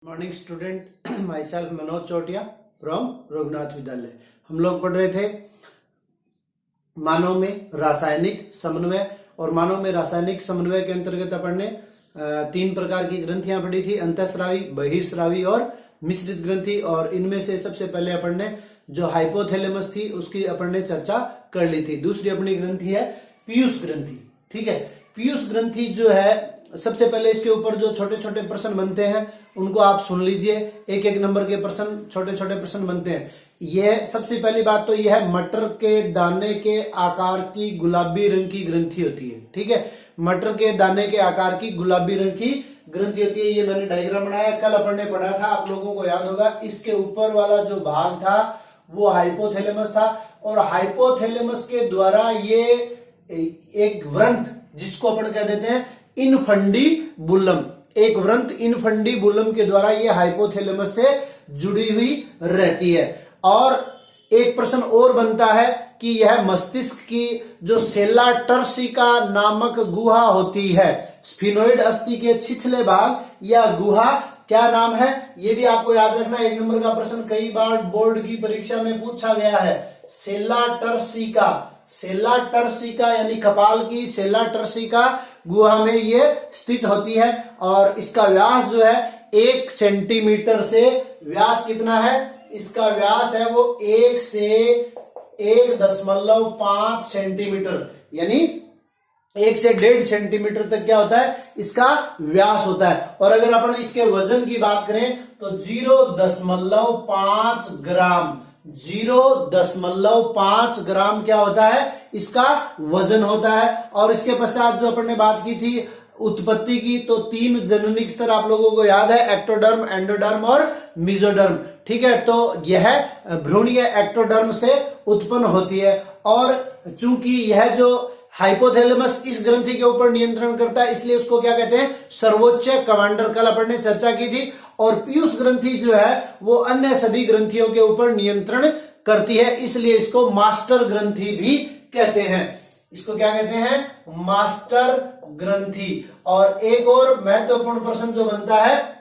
Morning student, myself Manoj Chautiya from Raghunath Vidyalaya. हम लोग पढ़ रहे थे मानव में रासायनिक समन्वय, और मानव में रासायनिक समन्वय के अंतर्गत अपन ने 3 प्रकार की ग्रंथियां पढ़ी थी, अंतःस्रावी, बहिर्स्रावी और मिश्रित ग्रंथि। और इनमें से सबसे पहले अपन ने जो हाइपोथैलेमस थी उसकी अपन ने चर्चा कर ली थी। दूसरी अपनी ग्रंथि है पीयूष ग्रंथि। ठीक है, पीयूष ग्रंथि जो है, सबसे पहले इसके ऊपर जो छोटे छोटे प्रश्न बनते हैं उनको आप सुन लीजिए। एक एक नंबर के प्रश्न, छोटे छोटे प्रश्न बनते हैं। यह सबसे पहली बात तो यह है, मटर के दाने के आकार की गुलाबी रंग की ग्रंथि होती है। ठीक है, मटर के दाने के आकार की गुलाबी रंग की ग्रंथि होती है। ये मैंने डायग्राम बनाया, कल अपन ने पढ़ा था, आप लोगों को याद होगा। इसके ऊपर वाला जो भाग था वो हाइपोथैलेमस था, और हाइपोथैलेमस के द्वारा ये एक व्रंत, जिसको अपन कह देते हैं इनफंडीबुलम, एक व्रंत इनफंडीबुलम के द्वारा ये हाइपोथैलेमस से जुड़ी हुई रहती है। और एक प्रश्न और बनता है कि यह मस्तिष्क की जो सेला टर्सिका नामक गुहा होती है, स्फिनोइड अस्थि के छिछले भाग या गुहा, क्या नाम है? ये भी आपको याद रखना, 1 नंबर का प्रश्न कई बार बोर्ड की परीक्षा में पूछा गया है। सेला टर्सिका, सेला टर्सिका यानी कपाल की सेला टर्सिका गुहा में ये स्थित होती है, और इसका व्यास जो है 1 सेंटीमीटर से, व्यास कितना है इसका? व्यास है वो 1 से 1.5 सेंटीमीटर, यानी 1 से 1.5 सेंटीमीटर तक क्या होता है इसका व्यास होता है। और अगर अपन इसके वजन की बात करें तो 0.5 ग्राम, 0.5 ग्राम क्या होता है इसका वजन होता है। और इसके पश्चात जो अपन ने बात की थी उत्पत्ति की, तो 3 जननिक स्तर आप लोगों को याद है, एक्टोडर्म, एंडोडर्म और मेसोडर्म। ठीक है, तो यह भ्रूणीय एक्टोडर्म से उत्पन्न होती है। और चूंकि यह जो हाइपोथैलेमस इस ग्रंथि के ऊपर नियंत्रण करता है, इसलिए उसको क्या कहते हैं? सर्वोच्च कमांडर। कल अपन ने चर्चा की थी। और पीयूष ग्रंथि जो है वो अन्य सभी ग्रंथियों के ऊपर नियंत्रण करती है, इसलिए इसको मास्टर ग्रंथि भी कहते हैं। इसको क्या कहते हैं? मास्टर ग्रंथि। और एक और महत्वपूर्ण प्रश्न जो बनता है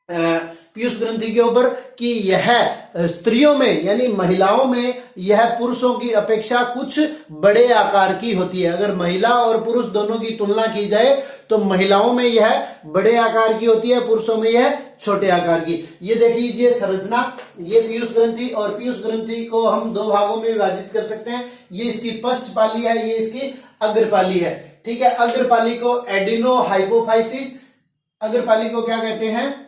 पीयूष ग्रंथि के ऊपर, कि यह स्त्रियों में यानी महिलाओं में यह पुरुषों की अपेक्षा कुछ बड़े आकार की होती है। अगर महिला और पुरुष दोनों की तुलना की जाए तो महिलाओं में यह बड़े आकार की होती है, पुरुषों में यह छोटे आकार की। ये देख लीजिए संरचना, ये पीयूष ग्रंथि, और पीयूष ग्रंथि को हम 2 भागों में विभाजित कर सकते हैं। ये इसकी पश्चपाली है, ये इसकी अग्रपाली है। ठीक है, अग्रपाली को एडिनो हाइपोफाइसिस, अग्रपाली को क्या कहते हैं?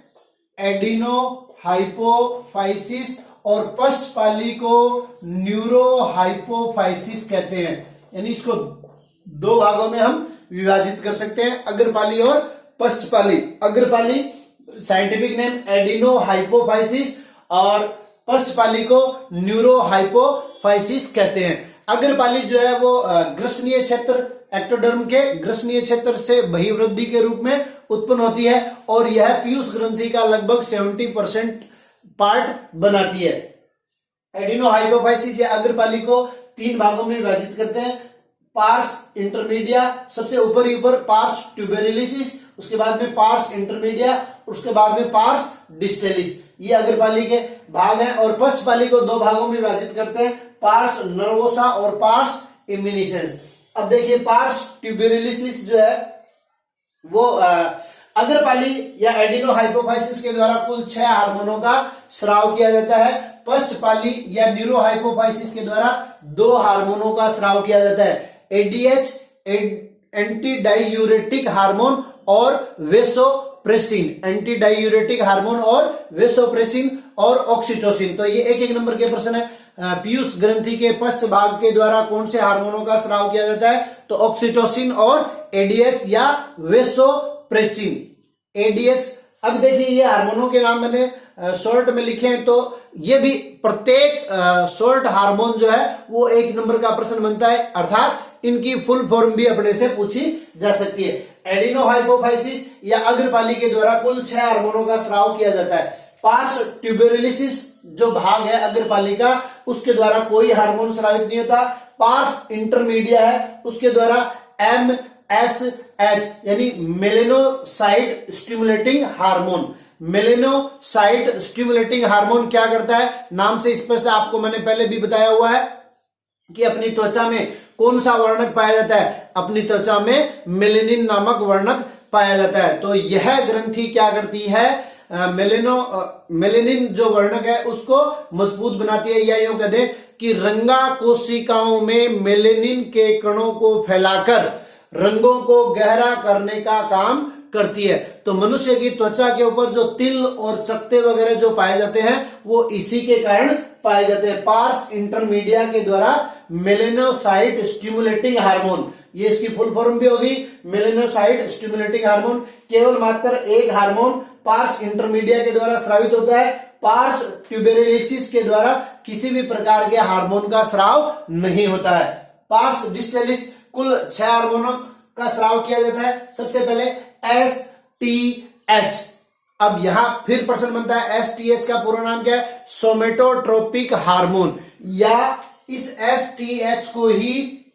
एडिनो हाइपोफाइसिस, और पश्चपाली को न्यूरो हाइपोफाइसिस कहते हैं। यानी इसको 2 भागों में हम विभाजित कर सकते हैं, अग्रपाली और पश्चपाली। अग्रपाली साइंटिफिक नेम एडिनो हाइपोफाइसिस, और पश्चपाली को न्यूरो हाइपोफाइसिस कहते हैं। अग्रपाली जो है वो ग्रसनीय क्षेत्र, एक्टोडर्म के ग्रसनीय क्षेत्र से बहिर्वृद्धि के रूप में उत्पन्न होती है, और यह पीयूष ग्रंथि का लगभग 70% पार्ट बनाती है। एडिनो हाइपोफाइसिस या अग्रपाली को 3 भागों में विभाजित करते हैं, पार्स इंटरमीडिया, सबसे ऊपर ही ऊपर पार्स ट्यूबेरिलिस, उसके बाद में पार्स इंटरमीडिया, उसके बाद में पार्स डिस्टेलिस। ये अग्रपाली के भाग हैं। और पश्चपाली को 2 भागों में विभाजित करते हैं, पार्स नर्वोसा और पार्स इम्यूनिसेंस। अब देखिए, पार्स ट्यूबेरिलिस जो है वो अग्रपाली या एडिनो हाइपोफाइसिस के द्वारा कुल 6 हार्मोनों का स्राव किया जाता है। पश्चपाली या न्यूरो हाइपोफाइसिस के द्वारा 2 हार्मोनों का स्राव किया जाता है, एडीएच, एंटी डायूरेटिक हार्मोन, और वेसोप्रेसिन, एंटी डायूरेटिक हार्मोन और वेसोप्रेसिन और ऑक्सीटोसिन। तो ये एक एक नंबर के प्रश्न है। पीयूष ग्रंथि के पश्च भाग के द्वारा कौन से हार्मोनों का स्राव किया जाता है? तो ऑक्सीटोसिन और एडीएच या वेसोप्रेसिन, एडीएच। अब देखिए, ये हार्मोनों के नाम मैंने शॉर्ट में लिखे हैं, तो ये भी प्रत्येक शॉर्ट हार्मोन जो है वो 1 नंबर का प्रश्न बनता है, अर्थात इनकी फुल फॉर्म भी अपने से पूछी जा सकती है। एडिनो हाइपोफाइसिस या अग्रपाली के द्वारा कुल 6 हार्मोनों का स्राव किया जाता है। पार्स ट्यूबेरिलिस जो भाग है अग्रपाली का, उसके द्वारा कोई हार्मोन स्रावित नहीं होता। पार्स इंटरमीडिया है, उसके द्वारा MSH यानी melanocyte stimulating hormone, melanocyte stimulating hormone क्या करता है, नाम से स्पष्ट आपको मैंने पहले भी बताया हुआ है कि अपनी त्वचा में कौन सा वर्णक पाया जाता है, अपनी त्वचा में मेलेनिन नामक वर्णक पाया जाता है। तो यह ग्रंथि क्या करती है, मेलेनिन जो वर्णक है उसको मजबूत बनाती है, या यूं कह दें कि रंगा कोशिकाओं में मेलेनिन के कणों को फैलाकर रंगों को गहरा करने का काम करती है। तो मनुष्य की त्वचा के ऊपर जो तिल और चकत्ते वगैरह जो पाए जाते हैं वो इसी के कारण पाए जाते हैं, पार्स इंटरमीडिया के द्वारा मेलेनोसाइट स्टिमुलेटिंग हार्मोन, ये इसकी फुल फॉर्म भी होगी मेलेनोसाइट स्टिमुलेटिंग हार्मोन। केवल मात्र एक हार्मोन पार्स इंटरमीडिया के द्वारा स्रावित होता है, पार्स ट्यूबेरिलिसिस के द्वारा किसी भी प्रकार के हार्मोन का स्राव नहीं होता है। पार्स डिस्टलिस कुल 6 हार्मोनों का स्राव किया जाता है। सबसे पहले STH। अब यहां फिर प्रश्न बनता है STH का पूरा नाम क्या है, सोमेटोट्रोपिक हार्मोन, या इस STH को ही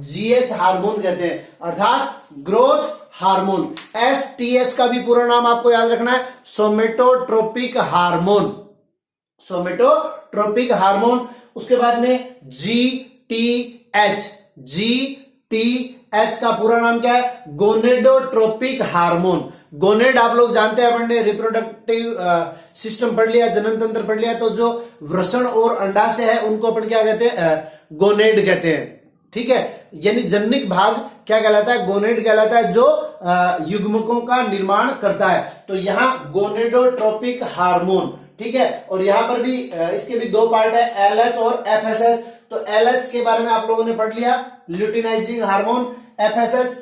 GH हार्मोन कहते हैं, अर्थात ग्रोथ हार्मोन। STH का भी पूरा नाम आपको याद रखना है, सोमेटोट्रोपिक हार्मोन, सोमेटोट्रोपिक हार्मोन। उसके बाद में GTH का पूरा नाम क्या है, गोनेडोट्रोपिक हार्मोन। गोनेड आप लोग जानते हैं, अपन ने रिप्रोडक्टिव सिस्टम पढ़ लिया, जनन तंत्र पढ़ लिया, तो जो वृषण और अंडाशय है उनको अपन क्या कहते हैं, गोनेड कहते हैं, ठीक है। यानी जननिक भाग क्या कहलाता है, गोनेड कहलाता है, जो युग्मकों का निर्माण करता है। तो यहां गोनेडोट्रोपिक हार्मोन, ठीक है। और यहां पर भी इसके भी 2 पार्ट है, LH और FSH। तो LH के बारे में आप लोगों ने पढ़ लिया, luteinizing hormone, FSH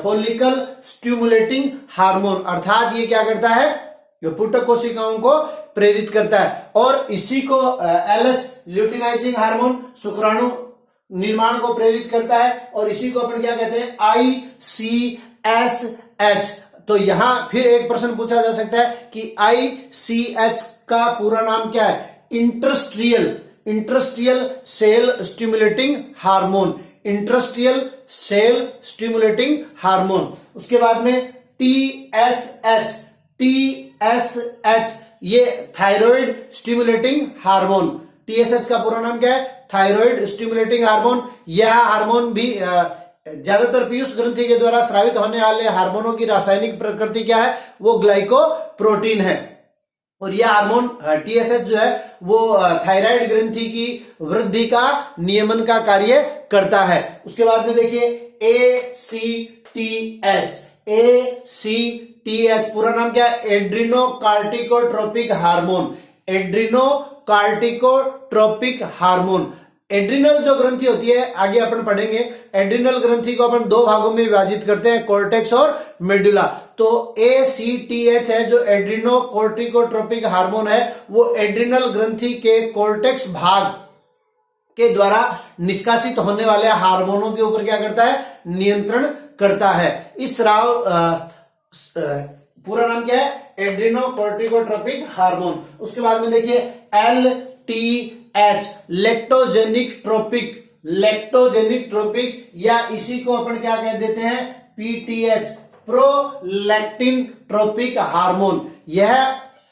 follicle stimulating hormone, अर्थात ये क्या करता है, जो पुटक कोशिकाओं को प्रेरित करता है। और इसी को LH ल्यूटिनाइजिंग हार्मोन शुक्राणु निर्माण को प्रेरित करता है, और इसी को अपन क्या कहते हैं, ICSH। तो यहां फिर एक प्रश्न पूछा जा सकता है कि ICH का पूरा नाम क्या है, interstitial cell stimulating hormone, interstitial cell stimulating hormone. उसके बाद में TSH, ये थायराइड स्टिमुलेटिंग हार्मोन। TSH का पूरा नाम क्या है, थायराइड स्टिमुलेटिंग हार्मोन। यह हार्मोन भी ज्यादातर पीयूष ग्रंथि के द्वारा स्रावित होने वाले हार्मोनों की रासायनिक प्रकृति क्या है, वो ग्लाइकोप्रोटीन है। और यह हार्मोन TSH जो है वो थायराइड ग्रंथि की वृद्धि का नियमन का कार्य करता है। उसके बाद में देखिए ACTH पूरा नाम क्या है, एड्रिनोकार्टिकोट्रोपिक हार्मोन, एड्रिनोकार्टिकोट्रोपिक हार्मोन। एड्रिनल जो ग्रंथि होती है, आगे अपन पढ़ेंगे, एड्रिनल ग्रंथि को अपन 2 भागों में विभाजित करते हैं, कॉर्टेक्स और मेडुला। तो ACTH है जो एड्रिनोकोर्टिकोट्रोपिक हार्मोन है, वो एड्रिनल ग्रंथि के कॉर्टेक्स भाग के द्वारा निष्कासित होने वाले हार्मोनों के ऊपर क्या करता है, नियंत्रण करता है। इस स्राव पूरा नाम क्या है, एड्रिनोकोर्टिकोट्रोपिक हार्मोन। उसके बाद में देखिए LTH, लेक्टोजेनिक ट्रोपिक, या इसी को अपन क्या कह देते हैं, PTH, प्रोलैक्टिन ट्रोपिक हार्मोन। यह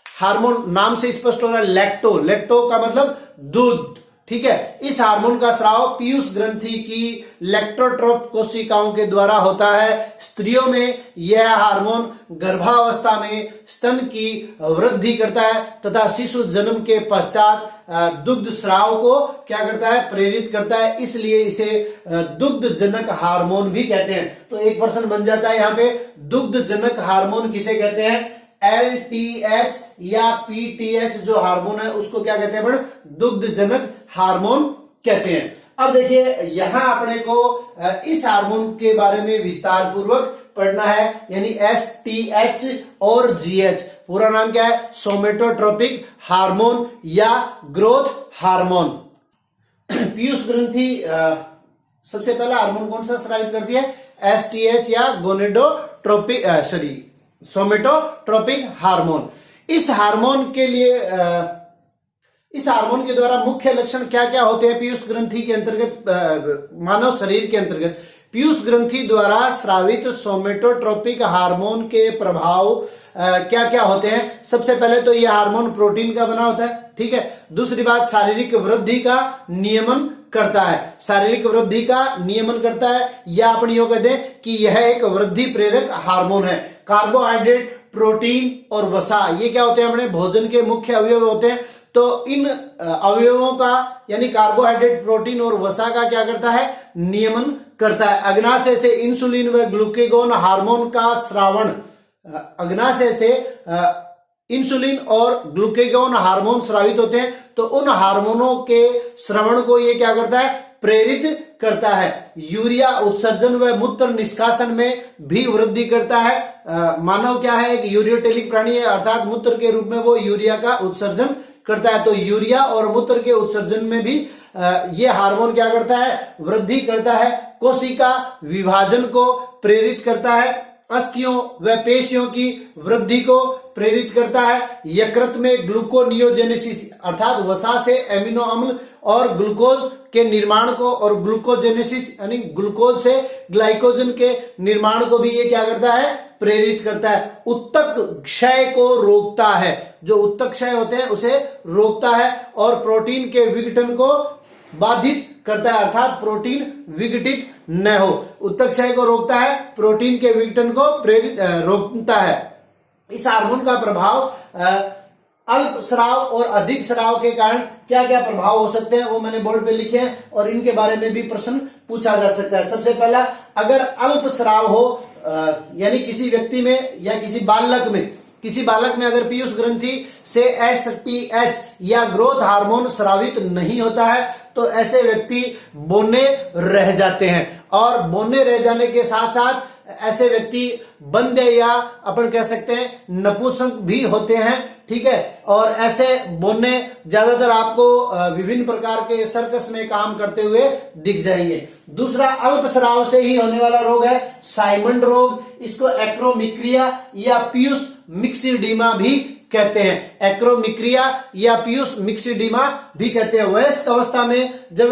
हार्मोन नाम से स्पष्ट हो रहा है, लेक्टो का मतलब दूध, ठीक है। इस हार्मोन का स्राव पीयूष ग्रंथि की लेक्टोट्रोप कोशिकाओं के द्वारा होता है। स्त्रियों में यह हार्मोन गर्भावस्था में स्तन की वृद्धि करता है तथा शिशु जन्म के पश्चात दुग्ध स्राव को क्या करता है, प्रेरित करता है, इसलिए इसे दुग्ध जनक हार्मोन भी कहते हैं। तो एक प्रश्न बन जाता है यहाँ पे, दुग्ध जनक हार्मोन किसे कहते हैं, LTH या PTH जो हार्मोन है उसको क्या कहते हैं, दुग्ध जनक हार्मोन कहते हैं। अब देखिए यहां अपने को इस हार्मोन के बारे में विस्तार पूर्वक पढ़ना है, यानी STH और GH पूरा नाम क्या है, सोमेटोट्रोपिक हार्मोन या ग्रोथ हार्मोन। पीयूष ग्रंथि सबसे पहला हार्मोन कौन सा स्रावित करती है, STH या गोनेडोट्रोपिक सोमेटोट्रोपिक हार्मोन। इस हार्मोन के द्वारा मुख्य लक्षण क्या क्या होते हैं पीयूष ग्रंथि के अंतर्गत, मानव शरीर के अंतर्गत। पीयूष ग्रंथि द्वारा स्रावित सोमेटोट्रोपिक हार्मोन के प्रभाव क्या क्या होते हैं? सबसे पहले तो ये हार्मोन प्रोटीन का बना होता है, ठीक है। दूसरी बात, शारीरिक वृद्धि का नियमन करता है, शारीरिक वृद्धि का नियमन करता है, या अपन यूं कहते हैं कि यह एक वृद्धि प्रेरक हार्मोन है। कार्बोहाइड्रेट, प्रोटीन और वसा, ये क्या होते हैं? अपने भोजन के मुख्य अवयव होते हैं। तो इन अवयवों का यानी कार्बोहाइड्रेट, प्रोटीन और वसा का क्या करता है? नियमन करता है। अग्नाशय से इंसुलिन व ग्लूकेगोन हार्मोन का स्रावण, अग्नाशय से इंसुलिन और ग्लूकेगोन हार्मोन स्रावित होते हैं, तो उन हार्मोनों के श्रवण को ये क्या करता है? प्रेरित करता है। यूरिया उत्सर्जन व मूत्र निष्कासन में भी वृद्धि करता है। मानव क्या है? एक यूरियोटेलिक प्राणी है, अर्थात मूत्र के रूप में वो यूरिया का उत्सर्जन करता है। तो यूरिया और मूत्र के उत्सर्जन में भी ये हार्मोन क्या करता है? वृद्धि करता है। कोशिका विभाजन को प्रेरित करता है। अस्थियों व पेशियों की वृद्धि को प्रेरित करता है। यकृत में ग्लूकोनियोजेनेसिस अर्थात वसा से एमिनो अम्ल और ग्लूकोज के निर्माण को, और ग्लूकोजेनेसिस यानी ग्लूकोज से ग्लाइकोजन के निर्माण को भी ये क्या करता है? प्रेरित करता है। उत्तक क्षय को रोकता है, जो उत्तक क्षय होते हैं उसे रोकता है। और प्रोटीन के विघटन को बाधित करता है, अर्थात प्रोटीन विघटित न हो। उत्तक क्षय को रोकता है, प्रोटीन के विघटन को रोकता है। इस हार्मोन का प्रभाव अल्प स्राव और अधिक स्राव के कारण क्या क्या प्रभाव हो सकते हैं वो मैंने बोर्ड पे लिखे हैं, और इनके बारे में भी प्रश्न पूछा जा सकता है। सबसे पहला, अगर अल्प स्राव हो यानी किसी व्यक्ति में या किसी बालक में अगर पीयूष ग्रंथि से एसटीएच या ग्रोथ हार्मोन स्रावित नहीं होता है, तो ऐसे व्यक्ति बौने रह जाते हैं। और बौने रह जाने के साथ साथ ऐसे व्यक्ति बंदे या अपन कह सकते हैं नपुंसक भी होते हैं, ठीक है। और ऐसे बौने ज्यादातर आपको विभिन्न प्रकार के सर्कस में काम करते हुए दिख जाएंगे। दूसरा, अल्प स्राव से ही होने वाला रोग है साइमंड रोग। इसको एक्रोमिक्रिया या पीयूष मिक्सिडीमा भी कहते हैं। एक्रोमिक्रिया या पीयूष मिक्सिडीमा भी कहते हैं। वयस्क अवस्था में जब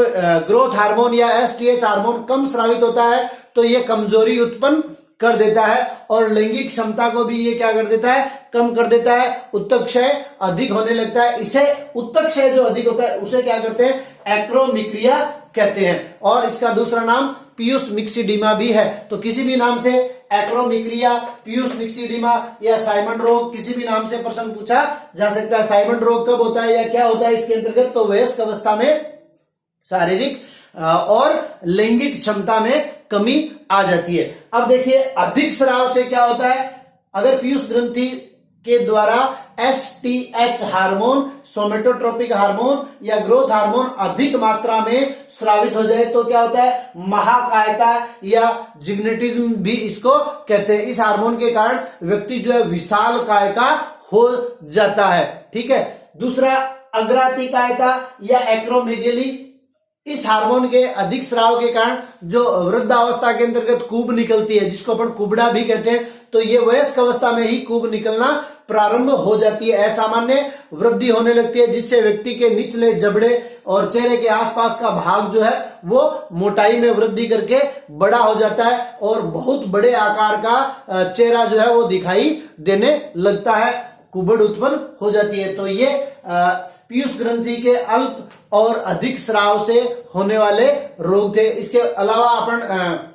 ग्रोथ हार्मोन या एसटीएच हार्मोन कम स्रावित होता है तो ये कमजोरी उत्पन्न कर देता है, और लैंगिक क्षमता को भी ये क्या कर देता है? कम कर देता है। उत्तक क्षय अधिक होने लगता है। इसे उत्तक क्षय जो अधिक होता है उसे क्या करते हैं? एक्रोमिक्रिया कहते हैं। और इसका दूसरा नाम पीयूष मिक्सिडीमा भी है। तो किसी भी नाम से एक्रोमिक्रिया, पीयूष मिक्सिडीमा या साइमंड रोग, किसी भी नाम से प्रश्न पूछा जा सकता है। साइमंड रोग कब होता है या क्या होता है इसके अंतर्गत? तो वयस्क अवस्था में शारीरिक और लैंगिक क्षमता में कमी आ जाती है। अब देखिए, अधिक स्राव से क्या होता है? अगर पीयूष ग्रंथि के द्वारा एसटीएच हार्मोन, सोमेटोट्रोपिक हार्मोन या ग्रोथ हार्मोन अधिक मात्रा में स्रावित हो जाए तो क्या होता है? महाकायता या जिग्नेटिज्म भी इसको कहते हैं। इस हार्मोन के कारण व्यक्ति जो है विशाल काय का हो जाता है, ठीक है। दूसरा, अग्रातिकायता या एक्रोमेगेली। इस हार्मोन के अधिक स्राव के कारण जो वृद्धावस्था के अंतर्गत कूब निकलती है, जिसको अपन कुबड़ा भी कहते हैं, तो ये वयस्क अवस्था में ही कूब निकलना प्रारंभ हो जाती है। असामान्य वृद्धि होने लगती है, जिससे व्यक्ति के निचले जबड़े और चेहरे के आसपास का भाग जो है वो मोटाई में वृद्धि करके बड़ा हो जाता है, और बहुत बड़े आकार का चेहरा जो है वो दिखाई देने लगता है, कुबड़ उत्पन्न हो जाती है। तो ये पीयूष ग्रंथि के अल्प और अधिक स्राव से होने वाले रोग थे। इसके अलावा अपन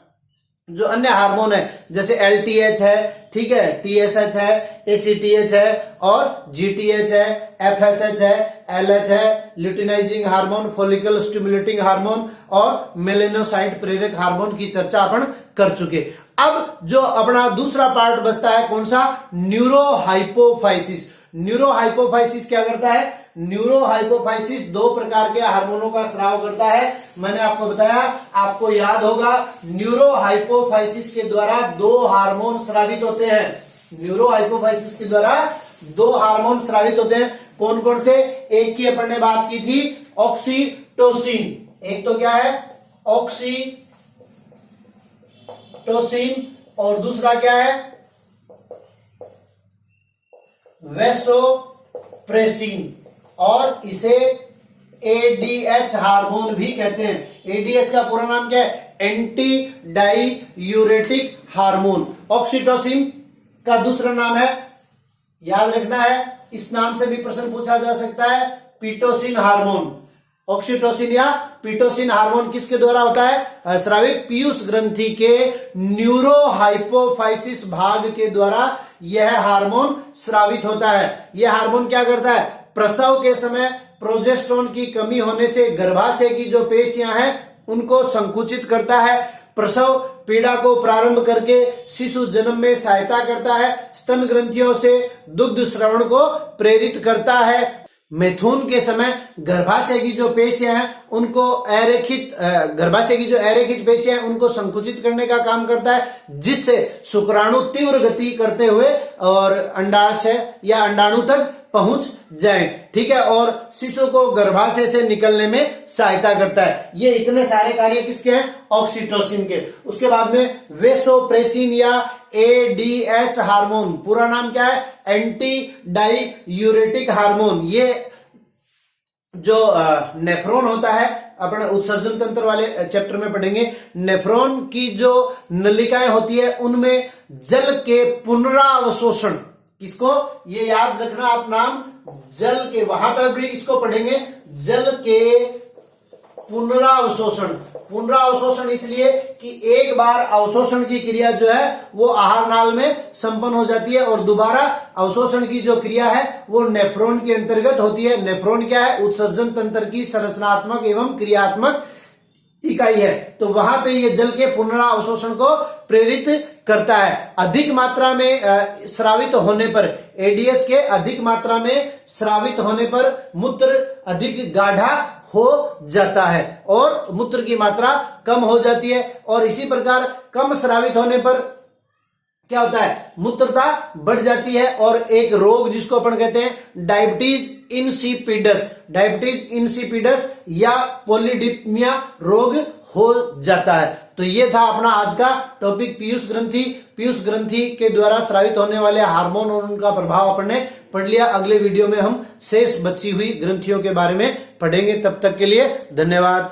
जो अन्य हार्मोन है जैसे एलटीएच है, ठीक है, टीएसएच है, एसीटीएच है और जीटीएच है, एफएसएच है, एलएच है, luteinizing hormone, follicle stimulating hormone और मेलेनोसाइट प्रेरक हार्मोन की चर्चा अपन कर चुके। अब जो अपना दूसरा पार्ट बचता है कौन सा? न्यूरोहाइपोफाइसिस। न्यूरोहाइपोफाइसिस क्या करता है? न्यूरोहाइपोफाइसिस दो प्रकार के हार्मोनों का स्राव करता है। मैंने आपको बताया, आपको याद होगा, न्यूरोहाइपोफाइसिस के द्वारा दो हार्मोन स्रावित होते हैं। न्यूरोहाइपोफाइसिस के द्वारा दो हार्मोन स्रावित होते हैं। कौन कौन से? एक की अपन ने बात की थी ऑक्सीटोसिन। एक तो क्या है? ऑक्सीटोसिन, और दूसरा क्या है? वैसोप्रेसिन, और इसे एडीएच हार्मोन भी कहते हैं। एडीएच का पूरा नाम क्या है? Anti diuretic hormone. ऑक्सीटोसिन का दूसरा नाम है, याद रखना है, इस नाम से भी प्रश्न पूछा जा सकता है, पीटोसिन हार्मोन। ऑक्सीटोसिन या पीटोसिन हार्मोन किसके द्वारा होता है? स्रावित पीयूष ग्रंथि के न्यूरोहाइपोफाइसिस भाग के द्वारा यह हार्मोन स्रावित होता है। यह हार्मोन क्या करता है? प्रसव के समय प्रोजेस्टेरोन की कमी होने से गर्भाशय की जो पेशियां हैं उनको संकुचित करता है। प्रसव पीड़ा को प्रारंभ करके शिशु जन्म में सहायता करता है। स्तन ग्रंथियों से दुग्ध स्रवण को प्रेरित करता है। मैथुन के समय गर्भाशय की जो पेशियां हैं उनको गर्भाशय की जो अरेखित पेशियां हैं उनको संकुचित करने का काम करता है, जिससे शुक्राणु तीव्र गति करते हुए और अंडाशय या अंडाणु तक पहुंच जाए। ठीक है, और शिशु को गर्भाशय से निकलने में सहायता करता है। ये इतने सारे कार्य किसके हैं? ऑक्सीटोसिन के। उसके बाद में वेसोप्रेसिन या एडीएच हार्मोन, पूरा नाम क्या है? Anti diuretic hormone. ये जो नेफ्रॉन होता है, अपन उत्सर्जन तंत्र वाले चैप्टर में पढ़ेंगे। नेफ्रॉन की जो नलिकाएं होती है उनमें जल के पुनरावशोषण, किसको? ये याद रखना आप नाम, जल के, वहां पर भी इसको पढ़ेंगे, जल के पुनरावशोषण। पुनरावशोषण इसलिए कि एक बार अवशोषण की क्रिया जो है वो आहार नाल में संपन्न हो जाती है और दोबारा अवशोषण की जो क्रिया है वो नेफ्रॉन के अंतर्गत होती है। नेफ्रॉन क्या है? उत्सर्जन तंत्र की संरचनात्मक एवं क्रियात्मक इकाई है। तो वहां पे ये जल के पुनरावशोषण को प्रेरित करता है। अधिक मात्रा में स्रावित होने पर, एडीएच के अधिक मात्रा में स्रावित होने पर मूत्र अधिक गाढ़ा हो जाता है और मूत्र की मात्रा कम हो जाती है। और इसी प्रकार कम स्रावित होने पर क्या होता है? मूत्रता बढ़ जाती है और एक रोग जिसको अपन कहते हैं डायबिटीज इंसिपिडस या पॉलीडिप्मिया रोग हो जाता है। तो ये था अपना आज का टॉपिक पीयूष ग्रंथि। पीयूष ग्रंथि के द्वारा स्रावित होने वाले हार्मोन और उनका प्रभाव अपन ने पढ़ लिया। अगले वीडियो में हम शेष बची हुई ग्रंथियों के बारे में पढ़ेंगे। तब तक के लिए धन्यवाद।